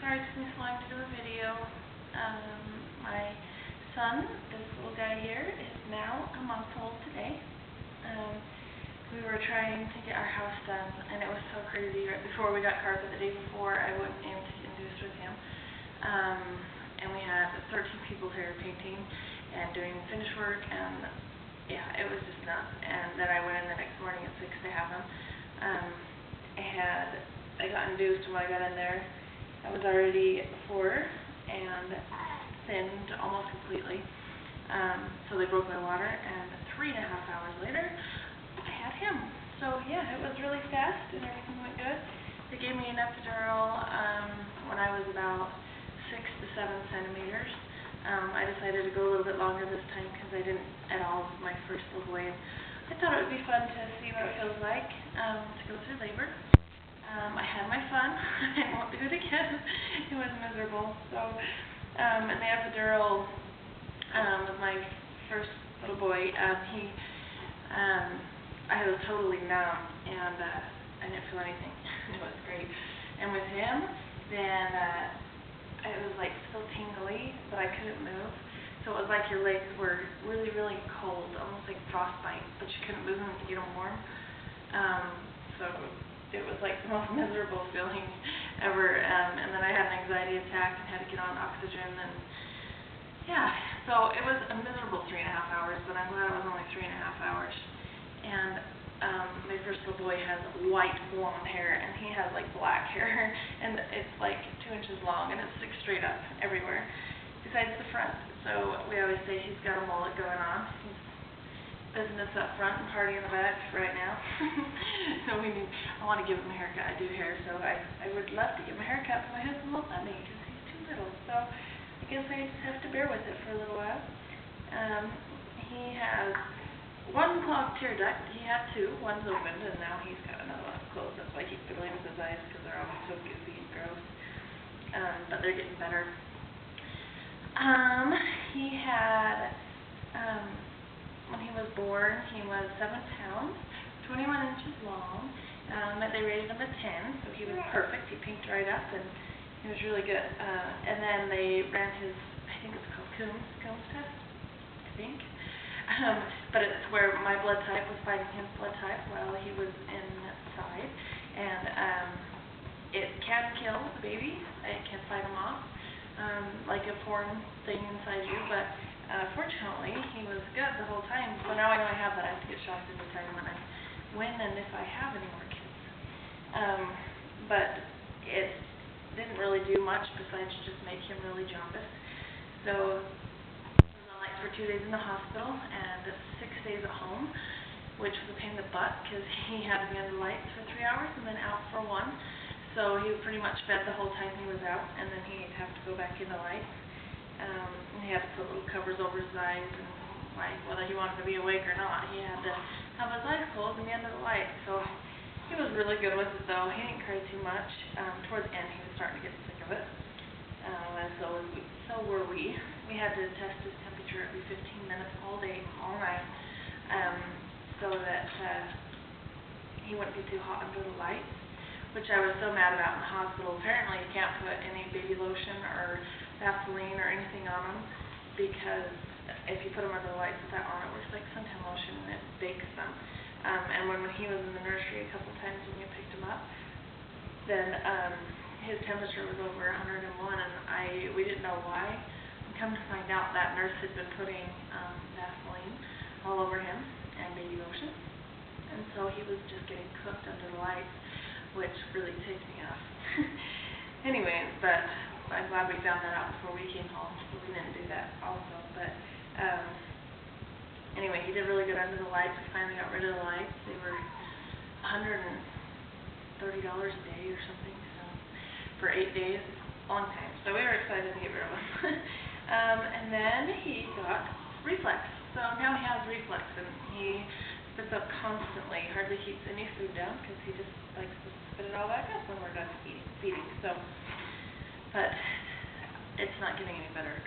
sorry it took me so long to do a video. My son, this little guy here, is now a month old today. We were trying to get our house done, and it was so crazy. Right before we got carpet, the day before, I went in to induce with him. And we had 13 people here painting and doing finish work, and yeah, it was just nuts. And then I went in the next morning at 6 to have him. I got induced, and when I got in there, I was already 4 and thinned almost completely. So they broke my water, and 3.5 hours later, I had him. So yeah, it was really fast, and everything went good. They gave me an epidural when I was about 6 to 7 centimeters. I decided to go a little bit longer this time because I didn't at all with my first little boy. I thought it would be fun to see what it feels like to go through labor. I had my fun. I won't do it again. It was miserable. So, and the epidural with my first little boy, I was totally numb, and I didn't feel anything. It was great. And with him, then it was like still tingly, but I couldn't move. So it was like your legs were really, really cold, almost like frostbite, but you couldn't move them to get them warm. So it was like the most miserable feeling ever. And then I had an anxiety attack and had to get on oxygen, and yeah, so it was a miserable 3.5 hours, but I'm glad it was only 3.5 hours. And my first little boy has white blonde hair, and he has like black hair, and it's like 2 inches long, and it sticks straight up everywhere, besides the front. So we always say he's got a mullet going on. He's business up front and party in the back right now. So I want to give him a haircut. I do hair, so I would love to give him a haircut, but my husband won't let me because he's too little. So I guess I just have to bear with it for a little while. He has 1 clogged tear duct. He had 2. One's opened, and now he's got another one closed. That's why I keep fiddling with his eyes, because they're always so goofy and gross. But they're getting better. He had, when he was born, he was 7 pounds, 21 inches long. But they rated him a 10, so he was perfect. He pinked right up, and he was really good. And then they ran his, I think it's called Coombs test, I think. But it's where my blood type was fighting his blood type while he was inside, and it can kill the baby. It can fight him off, like a foreign thing inside you. But fortunately, he was good the whole time. So now I know I have that. I have to get shots every time when and if I have any more kids. But it didn't really do much besides just make him really jaundiced. So for 2 days in the hospital and 6 days at home, which was a pain in the butt because he had to be under lights for 3 hours and then out for 1. So he was pretty much fed the whole time he was out, and then he'd have to go back into lights. And he had to put little covers over his eyes, and like whether he wanted to be awake or not, he had to have his eyes closed and be under the light. So he was really good with it, though. He didn't cry too much. Towards the end, he was starting to get sick of it. And so were we. We had to test his temperature every 15 minutes all day, all night, so that he wouldn't be too hot under the lights, which I was so mad about in the hospital. Apparently you can't put any baby lotion or Vaseline or anything on them, because if you put them under the lights with that on, it works like suntan lotion and it bakes them. And when he was in the nursery a couple times when we picked him up, then his temperature was over 101, and we didn't know why. Come to find out, that nurse had been putting Vaseline all over him and baby lotion, and so he was just getting cooked under the lights, which really ticked me off. Anyways, but I'm glad we found that out before we came home. We didn't do that also, but anyway, he did really good under the lights. We finally got rid of the lights. They were $130 a day or something, so for 8 days, long time. So we were excited to get rid of him. And then he got reflux. So now he has reflux, and he spits up constantly. Hardly keeps any food down because he just likes to spit it all back up when we're done feeding. So, but it's not getting any better.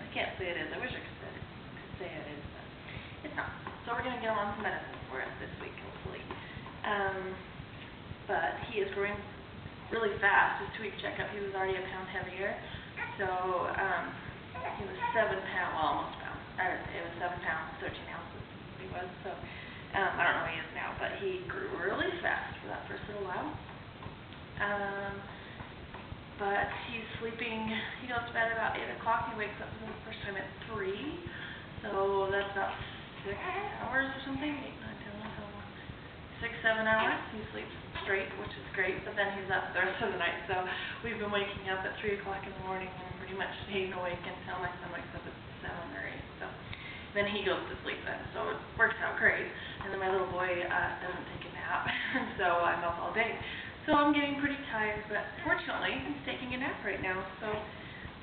I can't say it is. I wish I could say it is, but it's not. So we're going to get him on some medicine for it this week, hopefully. But he is growing really fast. His 2-week checkup, he was already a pound heavier. So he was 7 pounds, well, almost a pound. It was 7 pounds, 13 ounces he was. So I don't know what he is now, but he grew really fast for that first little while. But he's sleeping, he goes to bed about 8 o'clock. He wakes up for the first time at 3. So that's about 6 hours or something. 8, 9, 10, 11, 6, 7 hours. He sleeps straight, which is great, but then he's up the rest of the night. So we've been waking up at 3 o'clock in the morning and pretty much staying awake until my son wakes up at 7 or 8. So then he goes to sleep then. So it works out great. And then my little boy doesn't take a nap, so I'm up all day. So I'm getting pretty tired, but fortunately he's taking a nap right now. So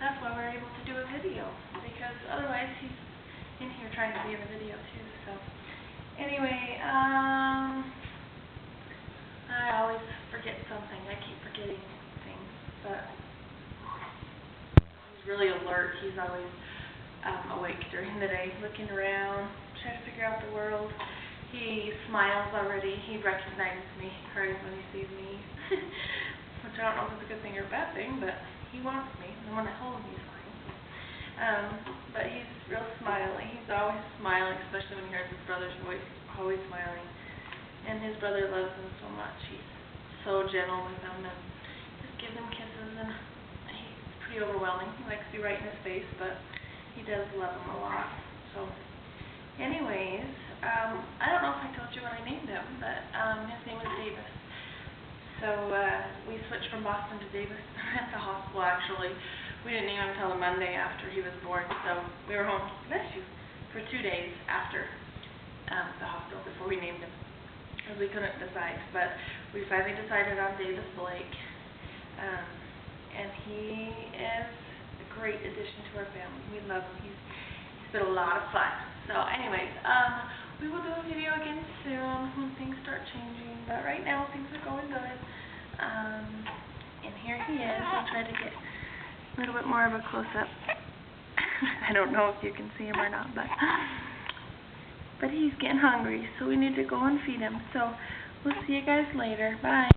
that's why we're able to do a video, because otherwise he's in here trying to be in a video too. So anyway, I always forget something. I keep forgetting things, but he's really alert. He's always awake during the day, looking around, trying to figure out the world. He smiles already. He recognizes me right when he sees me, which I don't know if it's a good thing or a bad thing, but he wants me, and when I hold him, he's fine. But he's real smiley. He's always smiling, especially when he hears his brother's voice. He's always smiling. And his brother loves him so much. He's so gentle with him and just gives him kisses, and it's pretty overwhelming. He likes to be right in his face, but he does love him a lot. So anyways, I don't know if I told you what I named him, but his name was Davis. So we switched from Boston to Davis at the hospital, actually. We didn't name him until the Monday after he was born, so we were home, bless you, for 2 days after the hospital before we named him, because we couldn't decide. But we finally decided on Davis Blake, and he is a great addition to our family. We love him. He's been a lot of fun. So anyways, we will do a video again soon when things start changing, but right now things are going good. And here he is. I'll try to get a little bit more of a close-up. I don't know if you can see him or not, but he's getting hungry, so we need to go and feed him. So we'll see you guys later. Bye.